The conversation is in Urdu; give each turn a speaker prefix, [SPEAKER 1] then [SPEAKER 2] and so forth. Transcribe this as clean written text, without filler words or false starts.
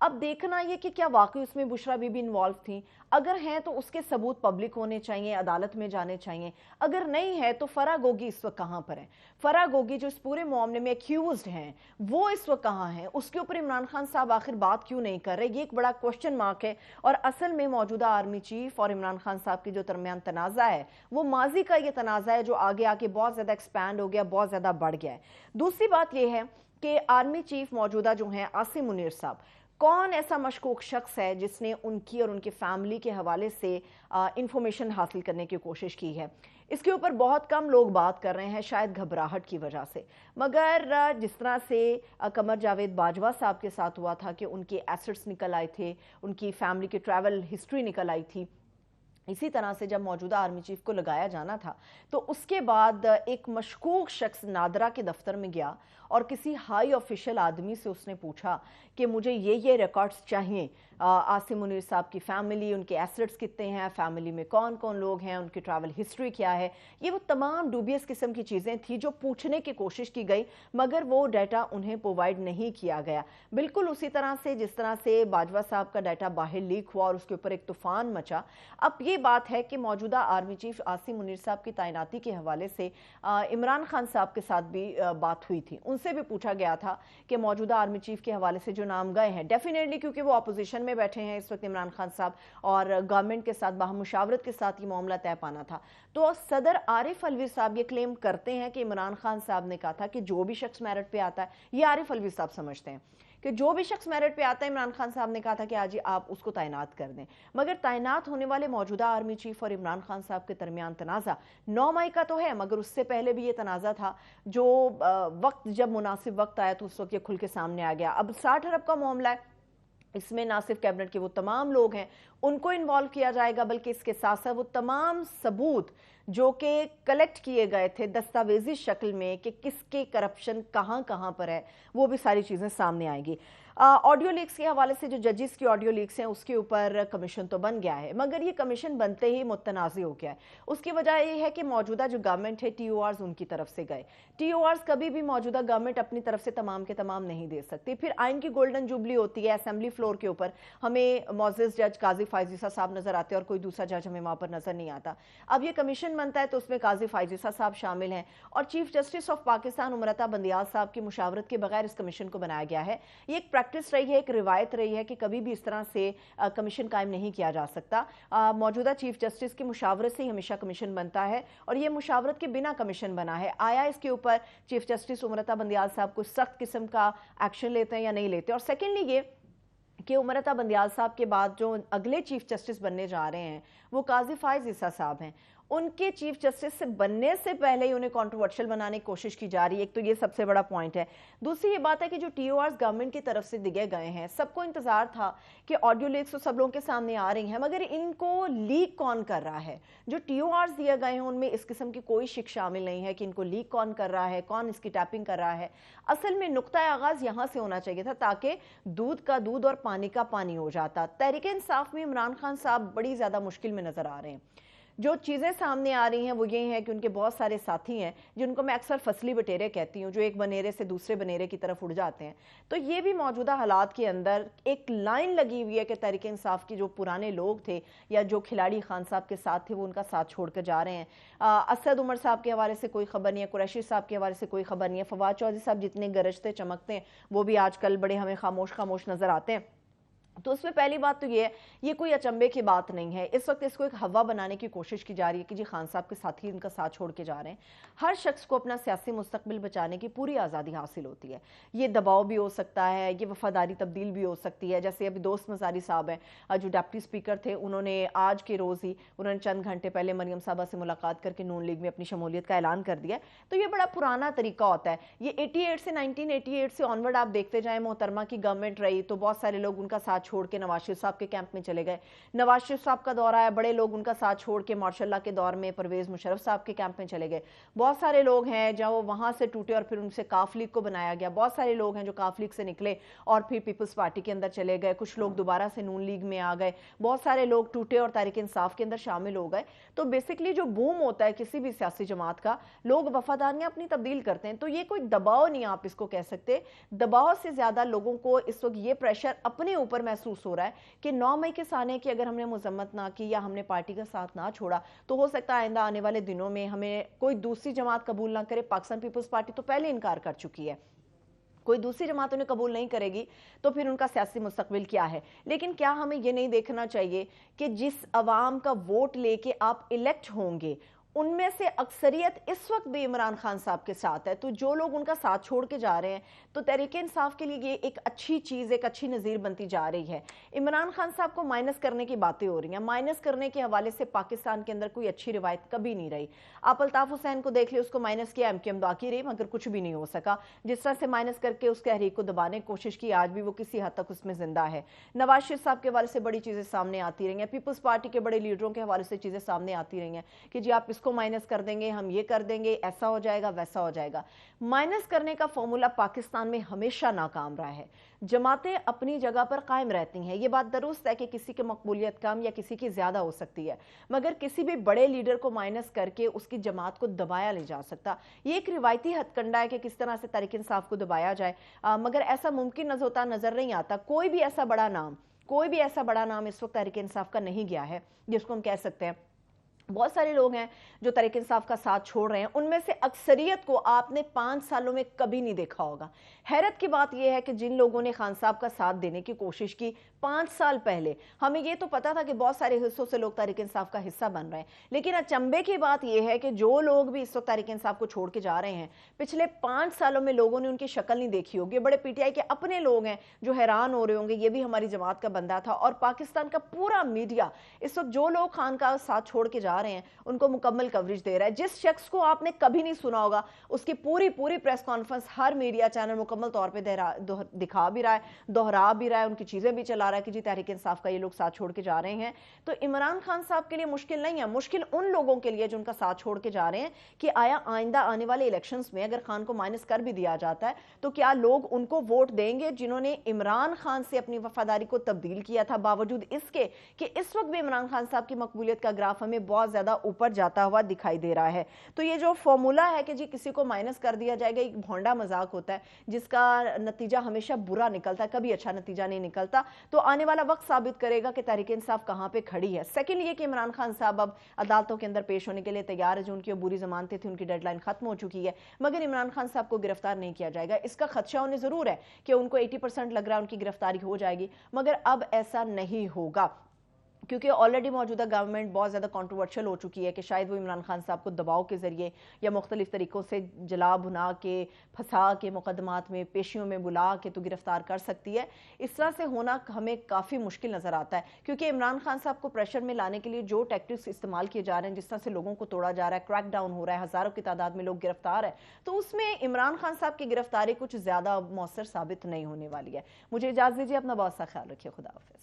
[SPEAKER 1] اب دیکھنا یہ کہ کیا واقعی اس میں بشرا بی بی انوالو تھیں، اگر ہیں تو اس کے ثبوت پبلک ہونے چاہیے، عدالت میں جانے چاہیے، اگر نہیں ہے تو فرح گوگی اس وقت کہاں پر ہیں؟ فرح گوگی جو اس پورے معاملے میں ایکیوزڈ ہیں وہ اس وقت کہاں ہیں؟ اس کے اوپر عمران خان صاحب آخر بات کیوں نہیں کر رہے؟ یہ ایک بڑا کوشچن مارک ہے، اور اصل میں موجودہ آرمی چیف اور عمران خان صاحب کے جو درمیان تنازع ہے وہ ماضی کا یہ تنازع ہے جو آگے آ کے بہت زیادہ ایکسپینڈ ہو گیا، بہت زیادہ بڑھ گیا ہے۔ دوسری بات یہ ہے کہ آرمی چیف موجودہ جو ہیں عاصم منیر صاحب، کون ایسا مشکوک شخص ہے جس نے ان کی اور ان کے فیملی کے حوالے سے انفارمیشن حاصل کرنے کی کوشش کی ہے؟ اس کے اوپر بہت کم لوگ بات کر رہے ہیں، شاید گھبراہٹ کی وجہ سے، مگر جس طرح سے قمر جاوید باجوہ صاحب کے ساتھ ہوا تھا کہ ان کے ایسٹس نکل آئے تھے، ان کی فیملی کی ٹریول ہسٹری نکل آئی تھی، اسی طرح سے جب موجودہ آرمی چیف کو لگایا جانا تھا تو اس کے بعد ایک مشکوک شخص نادرا کے دفتر میں گیا اور کسی ہائی آفیشل آدمی سے اس نے پوچھا کہ مجھے یہ ریکارڈز چاہیے، عاصم منیر صاحب کی فیملی، ان کے ایسٹس کتنے ہیں، فیملی میں کون کون لوگ ہیں، ان کی ٹریول ہسٹری کیا ہے، یہ وہ تمام ڈوبیس قسم کی چیزیں تھیں جو پوچھنے کی کوشش کی گئی مگر وہ ڈیٹا انہیں پرووائیڈ نہیں کیا گیا۔ بالکل اسی طرح سے جس طرح سے باجوہ صاحب کا ڈیٹا باہر لیک ہوا اور اس کے اوپر ایک طوفان مچا، اب یہ بات ہے کہ موجودہ آرمی چیف عاصم منیر صاحب کی تعیناتی کے حوالے سے عمران خان صاحب کے ساتھ بھی بات ہوئی تھی، ان سے بھی پوچھا گیا تھا کہ موجودہ آرمی چیف کے حوالے سے جو نام گئے ہیں، ڈیفینیٹلی کیونکہ وہ اپوزیشن میں بیٹھے ہیں اس وقت عمران خان صاحب اور گورنمنٹ کے ساتھ باہم مشاورت کے ساتھ یہ معاملہ طے پانا تھا، تو صدر عارف الوی صاحب یہ کلیم کرتے ہیں کہ عمران خان صاحب نے کہا تھا کہ جو بھی شخص میرٹ پہ آتا ہے، یہ عارف الوی صاحب سمجھتے ہیں کہ جو بھی شخص میرٹ پہ آتا ہے عمران خان صاحب نے کہا تھا کہ آج آپ اس کو تعینات کر دیں، مگر تعینات ہونے والے موجودہ آرمی چیف اور عمران خان صاحب کے درمیان تنازع 9 مئی کا تو ہے، مگر اس سے پہلے بھی یہ تنازع تھا جو وقت جب مناسب وقت آیا تو اس وقت یہ کھل کے سامنے آ گیا۔ اب 60 ارب کا معاملہ ہے، اس میں نہ صرف کیبنٹ کے وہ تمام لوگ ہیں ان کو انوالو کیا جائے گا، بلکہ اس کے ساتھ ساتھ وہ تمام ثبوت جو کہ کلیکٹ کیے گئے تھے دستاویزی شکل میں کہ کس کے کرپشن کہاں کہاں پر ہے، وہ بھی ساری چیزیں سامنے آئیں گی۔ آڈیو لیکس کے حوالے سے جو ججز کی آڈیو لیکس ہیں اس کے اوپر کمیشن تو بن گیا ہے، مگر یہ کمیشن بنتے ہی متنازع ہو گیا ہے۔ اس کی وجہ یہ ہے کہ موجودہ جو گورنمنٹ ہے ٹی او آرز ان کی طرف سے گئے، ٹی او آرز کبھی بھی موجودہ گورنمنٹ اپنی طرف سے تمام کے تمام نہیں دے سکتی، پھر آئین کی گولڈن جوبلی ہوتی ہے، اسمبلی فلور کے اوپر ہمیں معزز جج قاضی فائز عیسیٰ صاحب نظر آتے ہیں اور کوئی دوسرا جج ہمیں وہاں پر نظر نہیں آتا۔ اب یہ کمیشن بنتا ہے تو اس میں قاضی فائز عیسیٰ صاحب شامل ہیں اور chief justice of Pakistan Amrita Bandial صاحب کی مشاورت کے بغیر اس کمیشن کو بنایا گیا ہے۔ یہ ایک پریکٹس رہی ہے، ایک روایت رہی ہے کہ کبھی بھی اس طرح سے کمیشن قائم نہیں کیا جا سکتا، موجودہ چیف جسٹس کی مشاورت سے ہی ہمیشہ کمیشن بنتا ہے اور یہ مشاورت کے بنا کمیشن بنا ہے۔ آیا اس کے اوپر چیف جسٹس امرتا بندیال صاحب کو سخت قسم کا ایکشن لیتے ہیں یا نہیں لیتے؟ اور سیکنڈلی یہ کہ امرتا بندیال صاحب کے بعد جو اگلے چیف جسٹس بننے جا رہے ہیں وہ قاضی فائز عیسیٰ صاحب ہیں، ان کے چیف جسٹس سے بننے سے پہلے ہی انہیں کنٹروورشل بنانے کی کوشش کی جا رہی ہے، ایک تو یہ سب سے بڑا پوائنٹ ہے۔ دوسری یہ بات ہے کہ جو ٹی او آرز گورنمنٹ کی طرف سے دیے گئے ہیں، سب کو انتظار تھا کہ آڈیو لیکس تو سب لوگوں کے سامنے آ رہی ہیں، مگر ان کو لیک کون کر رہا ہے؟ جو ٹی او آرز دیے گئے ہیں ان میں اس قسم کی کوئی شک شامل نہیں ہے کہ ان کو لیک کون کر رہا ہے، کون اس کی ٹیپنگ کر رہا ہے۔ اصل میں نقطۂ آغاز یہاں سے ہونا چاہیے تھا تاکہ دودھ کا دودھ اور پانی کا پانی ہو جاتا۔ تحریک انصاف میں عمران خان صاحب بڑی زیادہ مشکل میں نظر آ رہے ہیں۔ جو چیزیں سامنے آ رہی ہیں وہ یہ ہیں کہ ان کے بہت سارے ساتھی ہیں جن کو میں اکثر فصلی بٹیرے کہتی ہوں، جو ایک بنیرے سے دوسرے بنیرے کی طرف اڑ جاتے ہیں، تو یہ بھی موجودہ حالات کے اندر ایک لائن لگی ہوئی ہے کہ تحریک انصاف کے جو پرانے لوگ تھے یا جو کھلاڑی خان صاحب کے ساتھ تھے وہ ان کا ساتھ چھوڑ کر جا رہے ہیں۔ اسد عمر صاحب کے حوالے سے کوئی خبر نہیں ہے، قریشی صاحب کے حوالے سے کوئی خبر نہیں ہے، فواد چودھری صاحب جتنے گرجتے چمکتے ہیں وہ بھی آج کل بڑے ہمیں خاموش نظر آتے ہیں۔ تو اس میں پہلی بات تو یہ ہے، یہ کوئی اچنبے کی بات نہیں ہے، اس وقت اس کو ایک ہوا بنانے کی کوشش کی جا رہی ہے کہ جی خان صاحب کے ساتھی ان کا ساتھ چھوڑ کے جا رہے ہیں۔ ہر شخص کو اپنا سیاسی مستقبل بچانے کی پوری آزادی حاصل ہوتی ہے، یہ دباؤ بھی ہو سکتا ہے، یہ وفاداری تبدیل بھی ہو سکتی ہے، جیسے ابھی دوست مزاری صاحب ہیں جو ڈپٹی سپیکر تھے، انہوں نے آج کے روز ہی انہوں نے چند گھنٹے پہلے مریم صاحبہ سے ملاقات کر کے نون لیگ میں اپنی شمولیت کا اعلان کر دیا، تو یہ بڑا پرانا طریقہ ہوتا ہے۔ یہ 88 سے 1988 سے آنورڈ آپ دیکھتے جائیں، محترمہ کی گورنمنٹ رہی تو بہت سارے لوگ ان کا ساتھ چھوڑ کے نواز شریف صاحب کے کیمپ میں چلے گئے. نواز شریف صاحب کا دور آیا, بڑے لوگ ان کا ساتھ چھوڑ کے ماشاء اللہ کے دور میں پرویز مشرف صاحب کے کیمپ میں چلے گئے. بہت سارے لوگ ہیں جو وہاں سے ٹوٹے اور پھر ان سے کاف لیگ کو بنایا گیا. بہت سارے لوگ ہیں جو کاف لیگ سے نکلے اور پھر پیپلز پارٹی کے اندر چلے گئے. کچھ لوگ دوبارہ سے نون لیگ میں آ گئے. بہت سارے لوگ ٹوٹے اور تحریک انصاف کے اندر شامل ہو گئے. تو بیسکلی جو بوم ہوتا ہے کسی بھی سیاسی جماعت کا, لوگ وفاداریاں اپنی تبدیل کرتے ہیں. تو یہ کوئی دباؤ نہیں آپ اس کو کہہ سکتے. دباؤ سے زیادہ لوگوں کو اس وقت یہ پریشر اپنے اوپر محسوس ہو رہا ہے کہ 9 مئی کے سانے کی اگر ہم نے مذمت نہ کی یا ہم نے پارٹی کا ساتھ نہ چھوڑا تو ہو سکتا ہے آئندہ آنے والے دنوں میں ہمیں کوئی دوسری جماعت قبول نہ کرے. پاکستان پیپلز پارٹی تو پہلے انکار کر چکی ہے, کوئی دوسری جماعت انہیں قبول نہیں کرے گی تو پھر ان کا سیاسی مستقبل کیا ہے. لیکن کیا ہمیں یہ نہیں دیکھنا چاہیے کہ جس عوام کا ووٹ لے کے آپ الیکٹ ہوں گے ان میں سے اکثریت اس وقت بھی عمران خان صاحب کے ساتھ ہے. تو جو لوگ ان کا ساتھ چھوڑ کے جا رہے ہیں تو تحریک انصاف کے لیے یہ ایک اچھی چیز, ایک اچھی نظیر بنتی جا رہی ہے. عمران خان صاحب کو مائنس کرنے کی باتیں ہو رہی ہیں. مائنس کرنے کے حوالے سے پاکستان کے اندر کوئی اچھی روایت کبھی نہیں رہی. آپ الطاف حسین کو دیکھ لیں, اس کو مائنس کیا, ایم کیو ایم باقی رہی مگر کچھ بھی نہیں ہو سکا. جس طرح سے مائنس کر کے اس تحریک کو دبانے کی کوشش کی, آج بھی وہ کسی حد تک اس میں زندہ ہے. نواز شریف صاحب کے حوالے سے بڑی چیزیں سامنے آتی رہی ہیں. پیپلز پارٹی کے بڑے لیڈروں کے حوالے سے چیزیں سامنے آتی رہی ہیں کہ جی آپ اس کو مائنس کر دیں گے, ہم یہ کر دیں گے, ایسا ہو جائے گا, ویسا ہو جائے گا. مائنس کرنے کا فارمولا پاکستان میں ہمیشہ ناکام رہا ہے. جماعتیں اپنی جگہ پر قائم رہتی ہیں. یہ بات درست ہے کہ کسی کی مقبولیت کم یا کسی کی زیادہ ہو سکتی ہے, مگر کسی بھی بڑے لیڈر کو مائنس کر کے اس کی جماعت کو دبایا نہیں جا سکتا. یہ ایک روایتی ہتھ کنڈا ہے کہ کس طرح سے تحریک انصاف کو دبایا جائے, مگر ایسا ممکن ہوتا نظر نہیں آتا. کوئی بھی ایسا بڑا نام اس وقت تحریک انصاف کا نہیں گیا ہے جس کو ہم کہہ سکتے ہیں. بہت سارے لوگ ہیں جو تحریک انصاف کا ساتھ چھوڑ رہے ہیں, ان میں سے اکثریت کو آپ نے 5 سالوں میں کبھی نہیں دیکھا ہوگا. حیرت کی بات یہ ہے کہ جن لوگوں نے خان صاحب کا ساتھ دینے کی کوشش کی 5 سال پہلے, ہمیں یہ تو پتا تھا کہ بہت سارے حصوں سے لوگ تحریک انصاف کا حصہ بن رہے ہیں, لیکن اچنبے کی بات یہ ہے کہ جو لوگ بھی اس وقت تحریک انصاف کو چھوڑ کے جا رہے ہیں, پچھلے 5 سالوں میں لوگوں نے ان کی شکل نہیں دیکھی ہوگی. بڑے پی ٹی آئی کے اپنے لوگ ہیں جو حیران ہو رہے ہوں گے یہ بھی ہماری جماعت کا بندہ تھا. اور پاکستان کا پورا میڈیا اس وقت جو لوگ خان کا ساتھ چھوڑ کے جا رہے ہیں ان کو مکمل کوریج دے رہا ہے. جس شخص کو آپ نے کبھی نہیں سنا ہوگا اس کی پوری پریس کانفرنس ہر میڈیا چینل مکمل طور پہ دکھا بھی رہا ہے, دہرا بھی رہا ہے, ان کی چیزیں بھی چلا رہا ہے کہ جی تحریک انصاف کا یہ لوگ ساتھ چھوڑ کے جا رہے ہیں. تو عمران خان صاحب کے لیے مشکل نہیں ہے, مشکل ان لوگوں کے لیے جو ان کا ساتھ چھوڑ کے جا رہے ہیں کہ آیا آئندہ آنے والے الیکشنز میں اگر خان کو مائنس کر بھی دیا جاتا ہے تو کیا لوگ ان کو ووٹ دیں گے جنہوں نے عمران خان سے اپنی وفاداری کو تبدیل کیا تھا, باوجود اس کے کہ اس وقت بھی عمران خان صاحب کی مقبولیت کا گراف ہمیں بہت زیادہ اوپر جاتا ہوا دکھائی دے رہا ہے. تو یہ جو فارمولا ہے کہ جی کسی کو مائنس کر دیا جائے گا, ایک بھونڈا مذاق ہوتا ہے جس کا نتیجہ ہمیشہ برا نکلتا ہے, کبھی اچھا نتیجہ نہیں نکلتا. تو آنے والا وقت ثابت کرے گا کہ تحریک انصاف کہاں پہ کھڑی ہے. سیکنڈ یہ کہ عمران خان صاحب اب عدالتوں کے اندر پیش ہونے کے لیے تیار ہے. جو ان کی عبوری ضمانتیں تھیں ان کی ڈیڈ لائن ختم ہو چکی ہے, مگر عمران خان صاحب کو گرفتار نہیں کیا جائے گا. اس کا خدشہ انہیں ضرور ہے کہ ان کو 80% لگ رہا ہے ان کی گرفتاری ہو جائے گی, مگر اب ایسا نہیں ہوگا کیونکہ آلریڈی موجودہ گورنمنٹ بہت زیادہ کنٹروورشل ہو چکی ہے کہ شاید وہ عمران خان صاحب کو دباؤ کے ذریعے یا مختلف طریقوں سے جلا بھنا کے, پھنسا کے, مقدمات میں, پیشیوں میں بلا کے تو گرفتار کر سکتی ہے. اس طرح سے ہونا ہمیں کافی مشکل نظر آتا ہے کیونکہ عمران خان صاحب کو پریشر میں لانے کے لیے جو ٹیکٹکس استعمال کیے جا رہے ہیں, جس طرح سے لوگوں کو توڑا جا رہا ہے, کریک ڈاؤن ہو رہا ہے, ہزاروں کی تعداد میں لوگ گرفتار ہیں, تو اس میں عمران خان صاحب کی گرفتاری کچھ زیادہ مؤثر ثابت نہیں ہونے والی ہے. مجھے اجازت دیجیے, اپنا بہت سا خیال رکھیے. خدا حافظ.